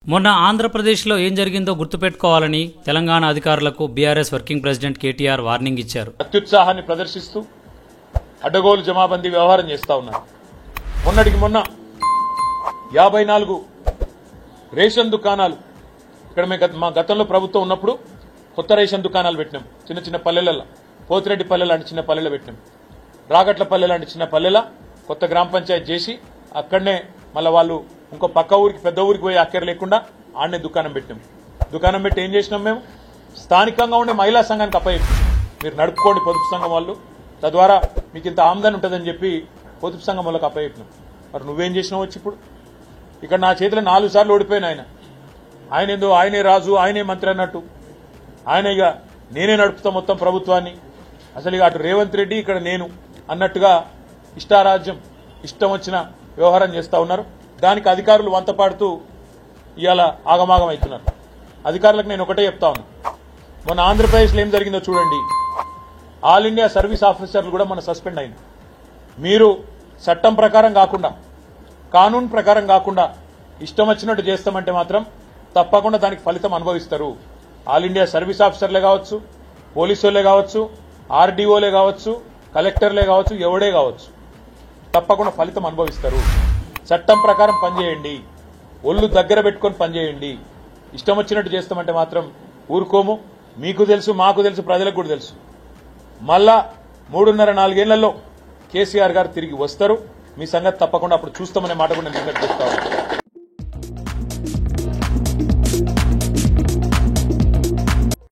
మొన్న ఆంధ్రప్రదేశ్లో ఏం జరిగిందో గుర్తుపెట్టుకోవాలని తెలంగాణ అధికారులకు BRS working president KTR warning ఇచ్చారు. అత్యుత్సాహాన్ని ప్రదర్శిస్తూ అడ్డగోలు జమాబందీ వ్యవహారం చేస్తా ఉన్నారు. మొన్నటికి మొన్న 54 రేషన్ దుకాణాలు ఇక్కడ మా గతంలో ప్రభుత్వం ఉన్నప్పుడు కొత్త రేషన్ దుకాణాలు పెట్టినాం. చిన్న చిన్న పల్లెలలో, పోతిరెడ్డి పల్లె లాంటి చిన్న పల్లెలో పెట్టినాం. రాగట్ల పల్లె లాంటి చిన్న పల్లెల కొత్త గ్రామ పంచాయతీ చేసి అక్కడనే మళ్ళీ వాళ్ళు ఇంకో పక్క ఊరికి పెద్ద ఊరికి పోయి అక్కర లేకుండా ఆడనే దుకాణం పెట్టినాం. దుకాణం పెట్టి ఏం చేసినాం, మేము స్థానికంగా ఉండే మహిళా సంఘానికి అప్పచెప్పాం. మీరు నడుపుకోండి పొదుపు సంఘం వాళ్ళు, తద్వారా మీకు ఇంత ఆమ్దాని ఉంటుందని చెప్పి పొదుపు సంఘం వాళ్ళకి అప్పచెప్పినాం. మరి నువ్వేం చేసినావు వచ్చి ఇప్పుడు ఇక్కడ నా చేతిలో 4 సార్లు ఓడిపోయిన ఆయన ఏందో ఆయనే రాజు ఆయనే మంత్రి అన్నట్టు ఆయన ఇక నేనే నడుపుతా మొత్తం ప్రభుత్వాన్ని, అసలు ఇక అటు రేవంత్ రెడ్డి ఇక్కడ నేను అన్నట్టుగా ఇష్టారాజ్యం ఇష్టం వచ్చిన వ్యవహారం చేస్తా ఉన్నారు. దానికి అధికారులు వంతపాడుతూ ఇవాళ ఆగమాగం అవుతున్నారు. అధికారులకు నేను ఒకటే చెప్తా ఉన్నా, మొన్న ఆంధ్రప్రదేశ్లో ఏం జరిగిందో చూడండి. ఆల్ ఇండియా సర్వీస్ ఆఫీసర్లు కూడా మన సస్పెండ్ అయింది. మీరు చట్టం ప్రకారం కాకుండా కానూన్ ప్రకారం కాకుండా ఇష్టం వచ్చినట్టు చేస్తామంటే మాత్రం తప్పకుండా దానికి ఫలితం అనుభవిస్తారు. ఆల్ ఇండియా సర్వీస్ ఆఫీసర్లే కావచ్చు, పోలీసులే కావచ్చు, ఆర్డీఓలే కావచ్చు, కలెక్టర్లే కావచ్చు, ఎవడే కావచ్చు, తప్పకుండా ఫలితం అనుభవిస్తారు. చట్టం ప్రకారం పనిచేయండి, ఒళ్ళు దగ్గర పెట్టుకొని పనిచేయండి. ఇష్టం వచ్చినట్టు చేస్తామంటే మాత్రం ఊరుకోము. మీకు తెలుసు, మాకు తెలుసు, ప్రజలకు కూడా తెలుసు. మళ్ళా 3.5-4 ఏళ్లలో కేసీఆర్ గారు తిరిగి వస్తారు. మీ సంగతి తప్పకుండా అప్పుడు చూస్తామనే మాట కూడా నేను చెప్తాను.